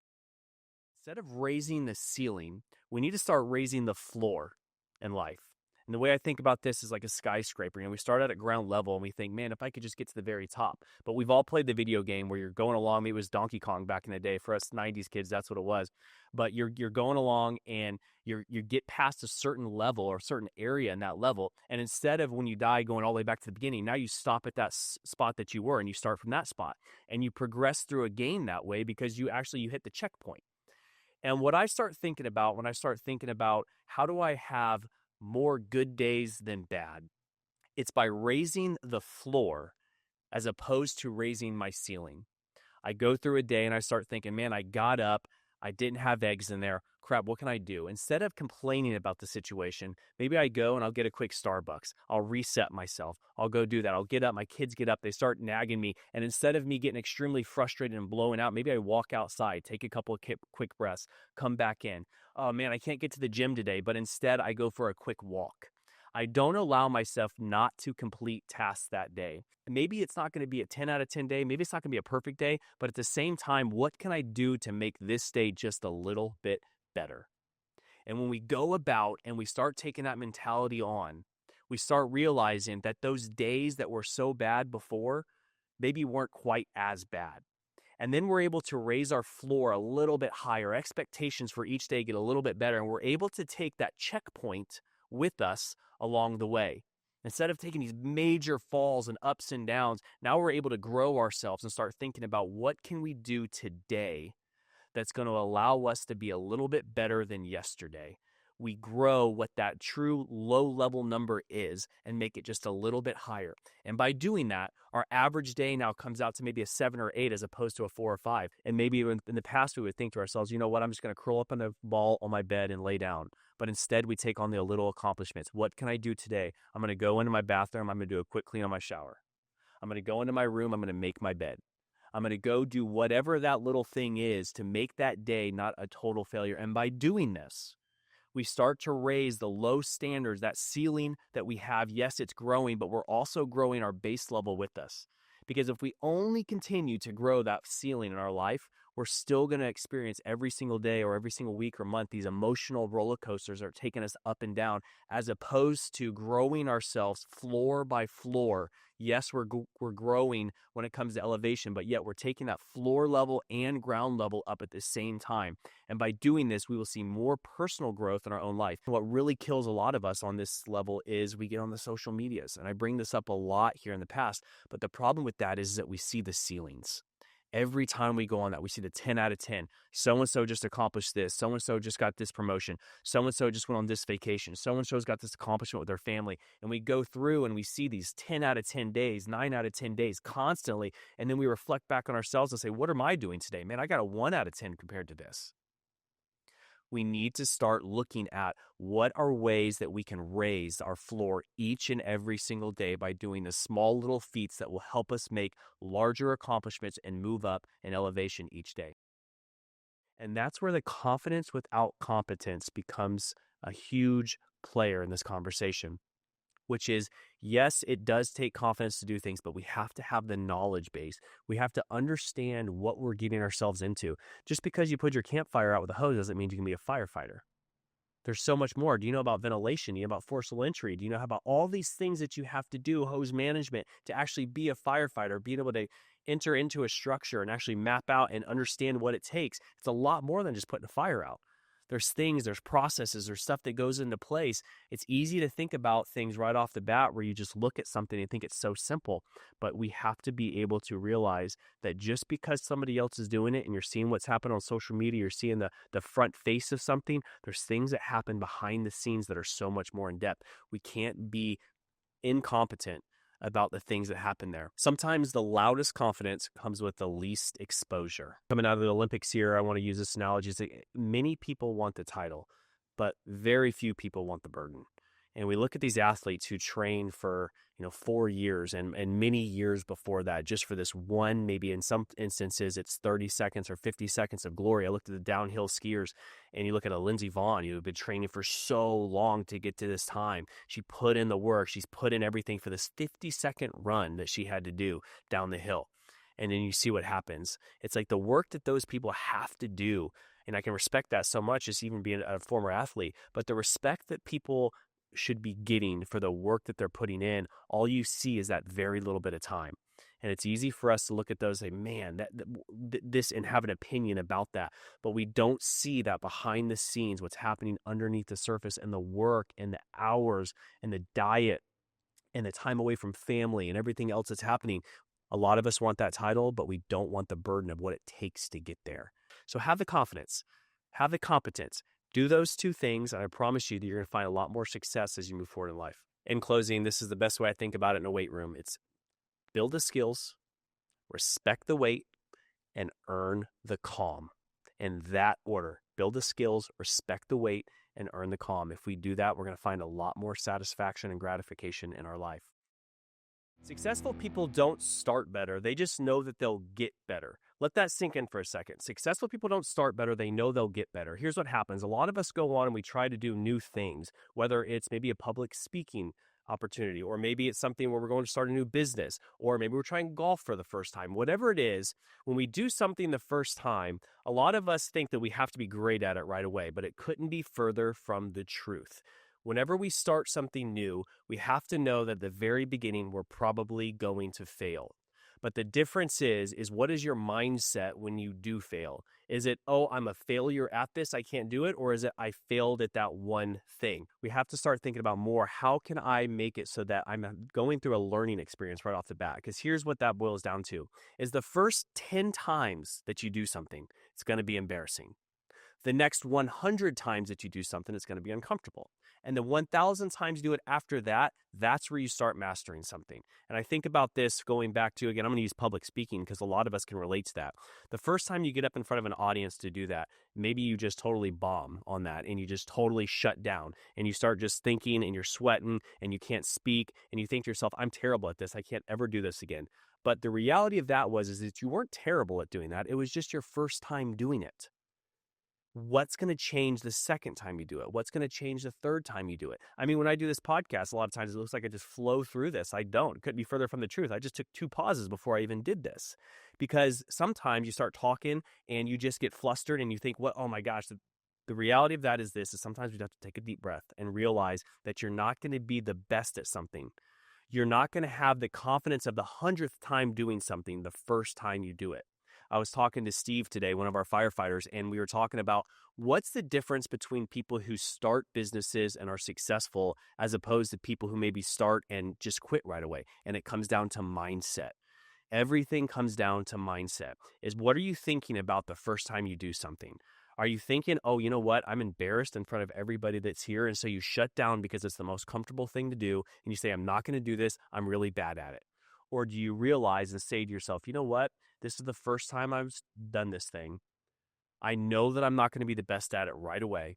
Instead of raising the ceiling, we need to start raising the floor in life. And the way I think about this is like a skyscraper. We start out at ground level and we think, man, if I could just get to the very top. But we've all played the video game where you're going along. Maybe it was Donkey Kong back in the day. For us 90s kids, that's what it was. But you're going along and you get past a certain level or a certain area in that level. And instead of when you die going all the way back to the beginning, now you stop at that spot that you were and you start from that spot. And you progress through a game that way because you hit the checkpoint. And what I start thinking about when I start thinking about how do I have more good days than bad, it's by raising the floor as opposed to raising my ceiling. I go through a day and I start thinking, man, I got up, I didn't have eggs in there. Crap, what can I do? Instead of complaining about the situation, maybe I go and I'll get a quick Starbucks. I'll reset myself. I'll go do that. I'll get up. My kids get up. They start nagging me. And instead of me getting extremely frustrated and blowing out, maybe I walk outside, take a couple of quick breaths, come back in. Oh man, I can't get to the gym today, but instead I go for a quick walk. I don't allow myself not to complete tasks that day. Maybe it's not going to be a 10 out of 10 day. Maybe it's not going to be a perfect day. But at the same time, what can I do to make this day just a little bit better? And when we go about and we start taking that mentality on, we start realizing that those days that were so bad before maybe weren't quite as bad. And then we're able to raise our floor a little bit higher. Expectations for each day get a little bit better. And we're able to take that checkpoint with us along the way. Instead of taking these major falls and ups and downs, now we're able to grow ourselves and start thinking about what can we do today that's going to allow us to be a little bit better than yesterday. We grow what that true low level number is and make it just a little bit higher. And by doing that, our average day now comes out to maybe a 7 or 8 as opposed to a 4 or 5. And maybe in the past, we would think to ourselves, you know what, I'm just going to curl up on a ball on my bed and lay down. But instead, we take on the little accomplishments. What can I do today? I'm going to go into my bathroom. I'm going to do a quick clean on my shower. I'm going to go into my room. I'm going to make my bed. I'm going to go do whatever that little thing is to make that day not a total failure. And by doing this, we start to raise the low standards, that ceiling that we have. Yes, it's growing, but we're also growing our base level with us. Because if we only continue to grow that ceiling in our life, we're still going to experience every single day or every single week or month these emotional roller coasters that are taking us up and down, as opposed to growing ourselves floor by floor. Yes, we're growing when it comes to elevation, but yet we're taking that floor level and ground level up at the same time. And by doing this, we will see more personal growth in our own life. What really kills a lot of us on this level is we get on the social medias. And I bring this up a lot here in the past, but the problem with that is that we see the ceilings. Every time we go on that, we see the 10 out of 10. So-and-so just accomplished this. So-and-so just got this promotion. So-and-so just went on this vacation. So-and-so's got this accomplishment with their family. And we go through and we see these 10 out of 10 days, 9 out of 10 days constantly. And then we reflect back on ourselves and say, what am I doing today? Man, I got a 1 out of 10 compared to this. We need to start looking at what are ways that we can raise our floor each and every single day by doing the small little feats that will help us make larger accomplishments and move up in elevation each day. And that's where the confidence without competence becomes a huge player in this conversation, which is, yes, it does take confidence to do things, but we have to have the knowledge base. We have to understand what we're getting ourselves into. Just because you put your campfire out with a hose doesn't mean you can be a firefighter. There's so much more. Do you know about ventilation? Do you know about forcible entry? Do you know about all these things that you have to do, hose management, to actually be a firefighter, being able to enter into a structure and actually map out and understand what it takes? It's a lot more than just putting a fire out. There's things, there's processes, there's stuff that goes into place. It's easy to think about things right off the bat where you just look at something and think it's so simple, but we have to be able to realize that just because somebody else is doing it and you're seeing what's happening on social media, you're seeing the front face of something, there's things that happen behind the scenes that are so much more in depth. We can't be incompetent about the things that happen there. Sometimes the loudest confidence comes with the least exposure. Coming out of the Olympics here, I want to use this analogy. Is that many people want the title, but very few people want the burden. And we look at these athletes who train for, 4 years and many years before that, just for this one, maybe in some instances, it's 30 seconds or 50 seconds of glory. I looked at the downhill skiers, and you look at a Lindsey Vonn, who had been training for so long to get to this time. She put in the work. She's put in everything for this 50-second run that she had to do down the hill. And then you see what happens. It's like the work that those people have to do. And I can respect that so much as even being a former athlete, but the respect that people should be getting for the work that they're putting in, all you see is that very little bit of time. And it's easy for us to look at those and say, man, this, and have an opinion about that. But we don't see that behind the scenes, what's happening underneath the surface, and the work and the hours and the diet and the time away from family and everything else that's happening. A lot of us want that title, but we don't want the burden of what it takes to get there. So have the confidence, have the competence, do those two things, and I promise you that you're going to find a lot more success as you move forward in life. In closing, this is the best way I think about it in a weight room. It's build the skills, respect the weight, and earn the calm. In that order, build the skills, respect the weight, and earn the calm. If we do that, we're going to find a lot more satisfaction and gratification in our life. Successful people don't start better. They just know that they'll get better. Let that sink in for a second. Successful people don't start better. They know they'll get better. Here's what happens. A lot of us go on and we try to do new things, whether it's maybe a public speaking opportunity, or maybe it's something where we're going to start a new business, or maybe we're trying golf for the first time. Whatever it is, when we do something the first time, a lot of us think that we have to be great at it right away, but it couldn't be further from the truth. Whenever we start something new, we have to know that at the very beginning, we're probably going to fail. But the difference is what is your mindset when you do fail? Is it, oh, I'm a failure at this, I can't do it? Or is it, I failed at that one thing? We have to start thinking about more, how can I make it so that I'm going through a learning experience right off the bat? Because here's what that boils down to, is the first 10 times that you do something, it's going to be embarrassing. The next 100 times that you do something, it's going to be uncomfortable. And the 1,000 times you do it after that, that's where you start mastering something. And I think about this going back to, again, I'm going to use public speaking because a lot of us can relate to that. The first time you get up in front of an audience to do that, maybe you just totally bomb on that and you just totally shut down and you start just thinking and you're sweating and you can't speak and you think to yourself, I'm terrible at this. I can't ever do this again. But the reality of that is that you weren't terrible at doing that. It was just your first time doing it. What's going to change the second time you do it? What's going to change the third time you do it? I mean, when I do this podcast, a lot of times it looks like I just flow through this. I don't. It couldn't be further from the truth. I just took 2 pauses before I even did this, because sometimes you start talking and you just get flustered and you think, "What? Oh my gosh." The reality of that is sometimes we have to take a deep breath and realize that you're not going to be the best at something. You're not going to have the confidence of the 100th time doing something the first time you do it. I was talking to Steve today, one of our firefighters, and we were talking about what's the difference between people who start businesses and are successful as opposed to people who maybe start and just quit right away. And it comes down to mindset. Everything comes down to mindset. Is what are you thinking about the first time you do something? Are you thinking, oh, you know what? I'm embarrassed in front of everybody that's here. And so you shut down because it's the most comfortable thing to do. And you say, I'm not going to do this. I'm really bad at it. Or do you realize and say to yourself, you know what? This is the first time I've done this thing. I know that I'm not going to be the best at it right away.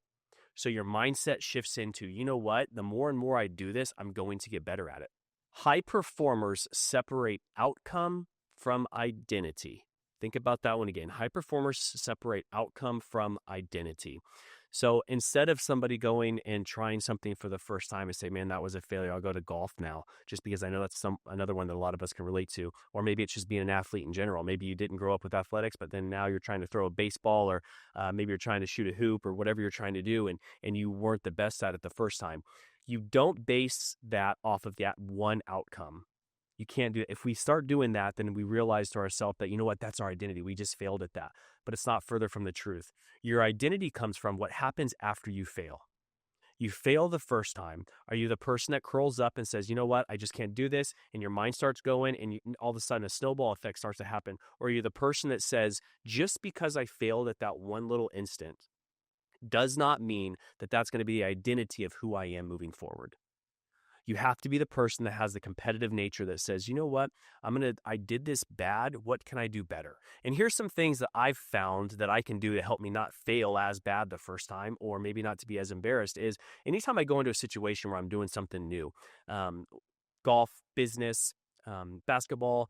So your mindset shifts into, you know what? The more and more I do this, I'm going to get better at it. High performers separate outcome from identity. Think about that one again. High performers separate outcome from identity. So instead of somebody going and trying something for the first time and say, man, that was a failure, I'll go to golf now, just because I know that's another one that a lot of us can relate to. Or maybe it's just being an athlete in general. Maybe you didn't grow up with athletics, but then now you're trying to throw a baseball, or maybe you're trying to shoot a hoop, or whatever you're trying to do, and you weren't the best at it the first time. You don't base that off of that one outcome. You can't do it. If we start doing that, then we realize to ourselves that, you know what, that's our identity. We just failed at that. But it's not further from the truth. Your identity comes from what happens after you fail. You fail the first time. Are you the person that curls up and says, you know what, I just can't do this, and your mind starts going, and all of a sudden a snowball effect starts to happen? Or are you the person that says, just because I failed at that one little instant does not mean that that's going to be the identity of who I am moving forward? You have to be the person that has the competitive nature that says, you know what, I did this bad. What can I do better? And here's some things that I've found that I can do to help me not fail as bad the first time, or maybe not to be as embarrassed, is anytime I go into a situation where I'm doing something new, um, golf, business, basketball,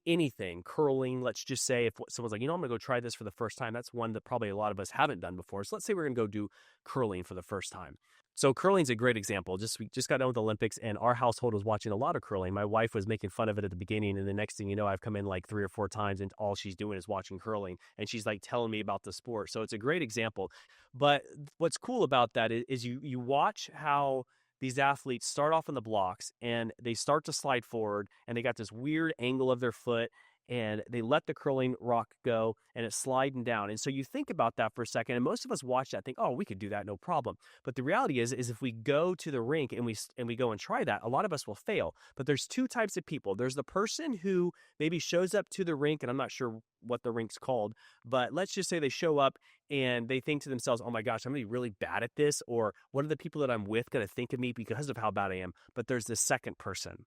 anything, curling. Let's just say if someone's like, I'm going to go try this for the first time. That's one that probably a lot of us haven't done before. So let's say we're going to go do curling for the first time. So curling's a great example. We just got done with the Olympics, and our household was watching a lot of curling. My wife was making fun of it at the beginning, and the next thing you know, I've come in like 3 or 4 times, and all she's doing is watching curling, and she's like telling me about the sport. So it's a great example. But what's cool about that is you watch how these athletes start off in the blocks and they start to slide forward, and they got this weird angle of their foot, and they let the curling rock go and it's sliding down. And so you think about that for a second, and most of us watch that think, oh, we could do that, no problem. But the reality is if we go to the rink and we go and try that, a lot of us will fail. But there's 2 types of people. There's the person who maybe shows up to the rink, and I'm not sure what the rink's called, but let's just say they show up and they think to themselves, oh my gosh, I'm gonna be really bad at this, or what are the people that I'm with gonna think of me because of how bad I am? But there's the second person.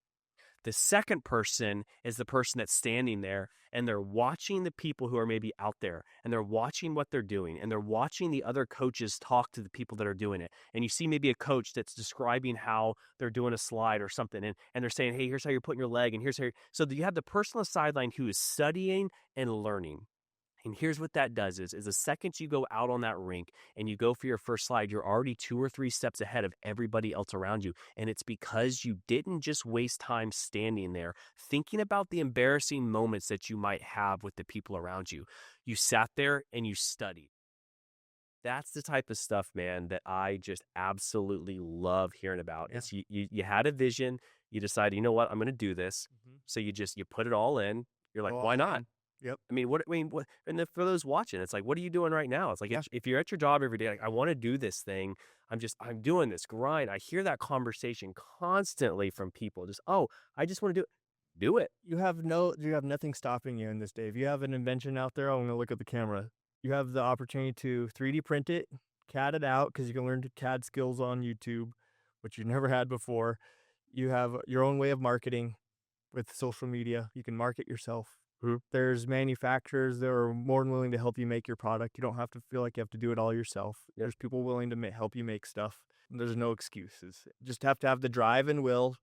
The second person is the person that's standing there, and they're watching the people who are maybe out there, and they're watching what they're doing, and they're watching the other coaches talk to the people that are doing it. And you see maybe a coach that's describing how they're doing a slide or something, and they're saying, hey, here's how you're putting your leg, and here's how so you have the person on the sideline who is studying and learning. And here's what that does is the second you go out on that rink and you go for your first slide, you're already 2 or 3 steps ahead of everybody else around you. And it's because you didn't just waste time standing there thinking about the embarrassing moments that you might have with the people around you. You sat there and you studied. That's the type of stuff, man, that I just absolutely love hearing about. Yeah. It's you had a vision, you decided, you know what, I'm going to do this. Mhm. So you put it all in. You're like, Go why all not? in. Yep. What? And then for those watching, it's like, what are you doing right now? It's like Yeah. if you're at your job every day, like I want to do this thing. I'm doing this grind. I hear that conversation constantly from people. Just I just want to do it. Do it. You have nothing stopping you in this day. If you have an invention out there, I'm gonna look at the camera. You have the opportunity to 3D print it, CAD it out because you can learn CAD skills on YouTube, which you never had before. You have your own way of marketing with social media. You can market yourself. Mhm. There's manufacturers that are more than willing to help you make your product. You don't have to feel like you have to do it all yourself. Yep. There's people willing to help you make stuff. There's no excuses. Just have to have the drive and will.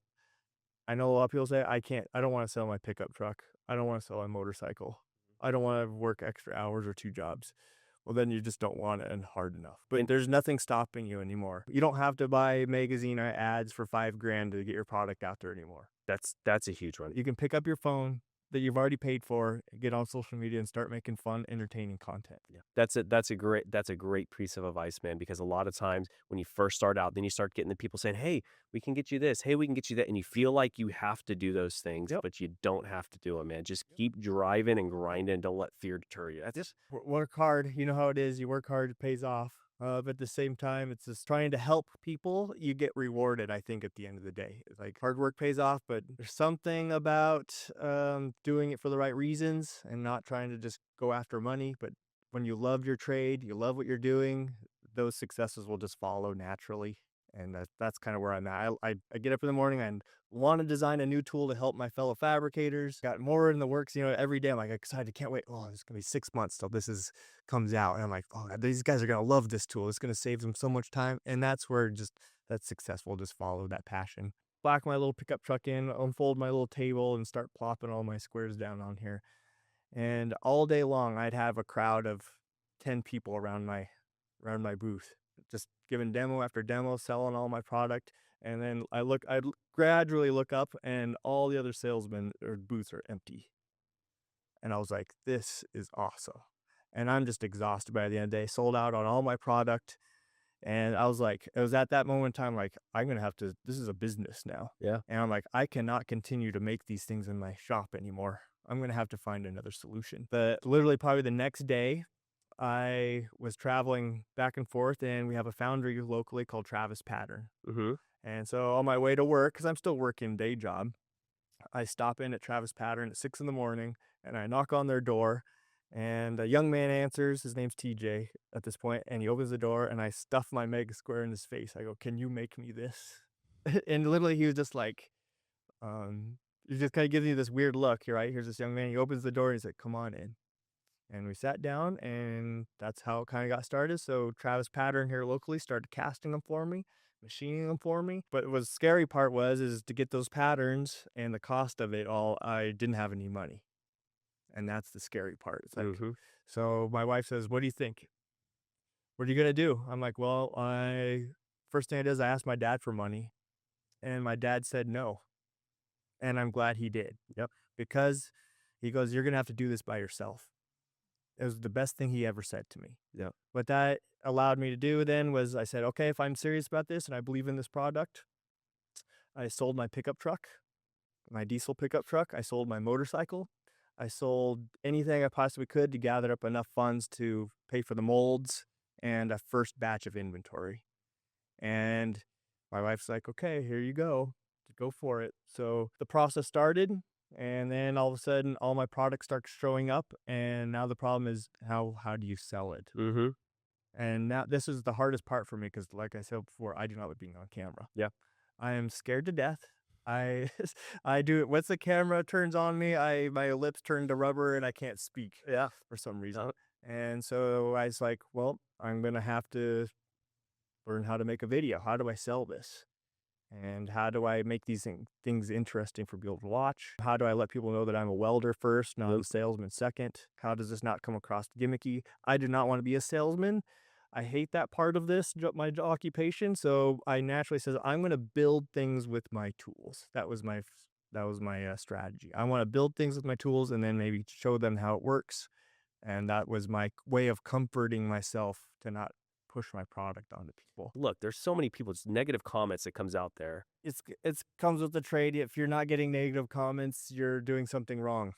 I know a lot of people say, I don't want to sell my pickup truck. I don't want to sell my motorcycle. I don't want to work extra hours or 2 jobs. Well, then you just don't want it and hard enough. But And there's nothing stopping you anymore. You don't have to buy magazine ads for $5,000 to get your product out there anymore. that's a huge one. You can pick up your phone that you've already paid for, get on social media and start making fun, entertaining content. Yeah. That's a great piece of advice, man, because a lot of times when you first start out, then you start getting the people saying, hey, we can get you this, hey, we can get you that. And you feel like you have to do those things, Yep. but you don't have to do them, man. Just keep driving and grinding. Don't let fear deter you. That's just Work hard. You know how it is. You work hard, it pays off. But at the same time, it's just trying to help people. You get rewarded, I think, at the end of the day. It's like hard work pays off, but there's something about doing it for the right reasons and not trying to just go after money. But when you love your trade, you love what you're doing, those successes will just follow naturally. And that's kind of where I'm at. I get up in the morning and want to design a new tool to help my fellow fabricators. Got more in the works, every day I'm like excited, can't wait. Oh, it's gonna be 6 months till comes out. And I'm like, oh, these guys are gonna love this tool. It's gonna save them so much time. And that's where just that success will just follow that passion. Black my little pickup truck in, unfold my little table and start plopping all my squares down on here. And all day long I'd have a crowd of 10 people around my booth, just giving demo after demo, selling all my product. And then I'd gradually look up and all the other salesmen or booths are empty. And I was like, this is awesome. And I'm just exhausted by the end of the day, sold out on all my product. And I was like, it was at that moment in time, like, this is a business now. yeah. And I'm like, I cannot continue to make these things in my shop anymore. I'm going to have to find another solution. But literally, probably the next day, I was traveling back and forth, and we have a foundry locally called Travis Pattern. Mm-hmm. And so on my way to work, because I'm still working day job, I stop in at Travis Pattern at 6 in the morning, and I knock on their door, and a young man answers. His name's TJ at this point, and he opens the door, and I stuff my mega square in his face. I go, "Can you make me this?" And literally he was just like, he just kind of gives me this weird look. Here, right? Here's this young man. He opens the door and he's like, come on in. And we sat down, and that's how it kind of got started. So Travis Pattern here locally started casting them for me, machining them for me. But what the scary part is to get those patterns and the cost of it all, I didn't have any money. And that's the scary part. It's like, so my wife says, what do you think? What are you going to do? I'm like, well, first thing I did is I asked my dad for money, and my dad said no. And I'm glad he did. Yep. Because he goes, you're going to have to do this by yourself. It was the best thing he ever said to me. Yeah. What that allowed me to do then was I said, okay, if I'm serious about this and I believe in this product, I sold my pickup truck, my diesel pickup truck. I sold my motorcycle. I sold anything I possibly could to gather up enough funds to pay for the molds and a first batch of inventory. And my wife's like, okay, here you go for it. So the process started. And then all of a sudden, all my products start showing up. And now the problem is, how do you sell it? And now this is the hardest part for me because, like I said before, I do not like being on camera. Yeah. I am scared to death. I do it. Once the camera turns on me, my lips turn to rubber and I can't speak. Yeah. For some reason. And so I was like, well, I'm going to have to learn how to make a video. How do I sell this? And how do I make these things interesting for people to watch? How do I let people know that I'm a welder first, not a salesman second? How does this not come across gimmicky? I do not want to be a salesman. I hate that part of this, my occupation. So I naturally says, I'm going to build things with my tools. That was my strategy. I want to build things with my tools and then maybe show them how it works. And that was my way of comforting myself to not push my product onto people. Look, there's so many people, it's negative comments that comes out there. It comes with the trade. If you're not getting negative comments, you're doing something wrong.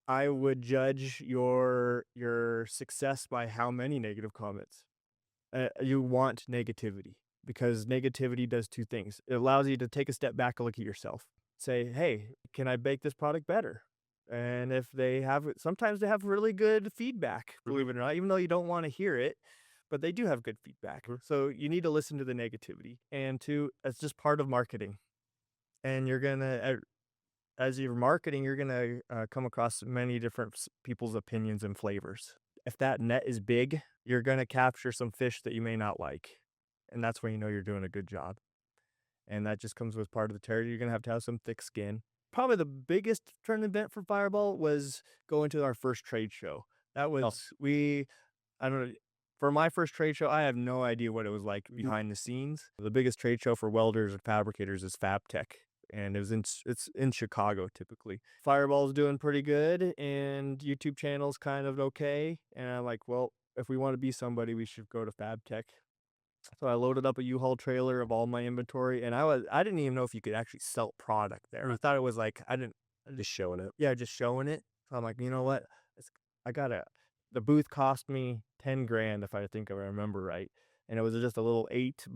I would judge your success by how many negative comments. You want negativity because negativity does two things. It allows you to take a step back and look at yourself. Say, hey, can I make this product better? And if sometimes they have really good feedback, believe it or not, even though you don't want to hear it. But they do have good feedback. So you need to listen to the negativity. And two, it's just part of marketing. And you're going to, as you're marketing, you're going to come across many different people's opinions and flavors. If that net is big, you're going to capture some fish that you may not like. And that's when you know you're doing a good job. And that just comes with part of the territory. You're going to have some thick skin. Probably the biggest turn event for Fireball was going to our first trade show. That was, I don't know. For my first trade show, I have no idea what it was like behind the scenes. The biggest trade show for welders and fabricators is FabTech, and it's in Chicago typically. Fireball's doing pretty good, and YouTube channel's kind of okay. And I'm like, well, if we want to be somebody, we should go to FabTech. So I loaded up a U-Haul trailer of all my inventory, and I didn't even know if you could actually sell product there. I thought it was like Just showing it. Yeah, just showing it. So I'm like, you know what? The booth cost me 10 grand if I remember right. And it was just a little 8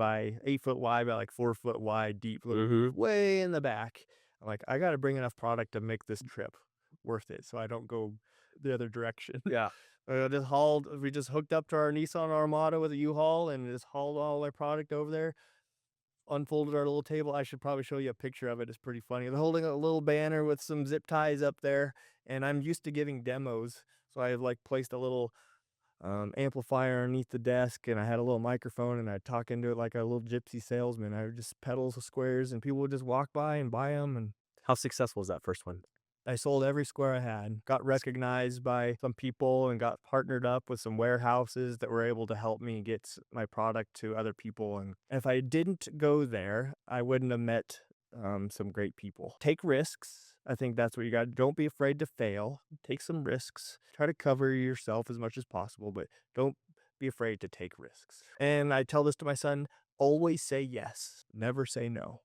foot wide by like 4 foot wide deep, way in the back. I'm like, I got to bring enough product to make this trip worth it so I don't go the other direction. Yeah. We just hooked up to our Nissan Armada with a U-Haul and just hauled all our product over there. Unfolded our little table. I should probably show you a picture of it. It's pretty funny. They're holding a little banner with some zip ties up there. And I'm used to giving demos. So I placed a little amplifier underneath the desk, and I had a little microphone, and I'd talk into it like a little gypsy salesman. I would just pedal the squares, and people would just walk by and buy them. And how successful was that first one? I sold every square I had, got recognized by some people, and got partnered up with some warehouses that were able to help me get my product to other people. And if I didn't go there, I wouldn't have met some great people. Take risks. I think that's what you got. Don't be afraid to fail. Take some risks. Try to cover yourself as much as possible, but don't be afraid to take risks. And I tell this to my son, always say yes. Never say no.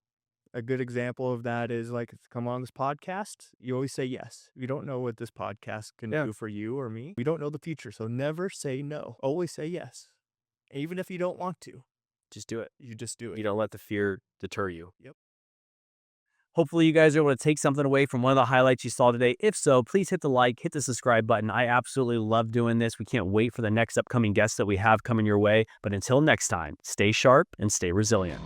A good example of that is come on this podcast. You always say yes. You don't know what this podcast can do for you or me. We don't know the future. So never say no. Always say yes. Even if you don't want to. Just do it. You just do it. You don't let the fear deter you. Yep. Hopefully you guys are able to take something away from one of the highlights you saw today. If so, please hit the like, hit the subscribe button. I absolutely love doing this. We can't wait for the next upcoming guests that we have coming your way. But until next time, stay sharp and stay resilient.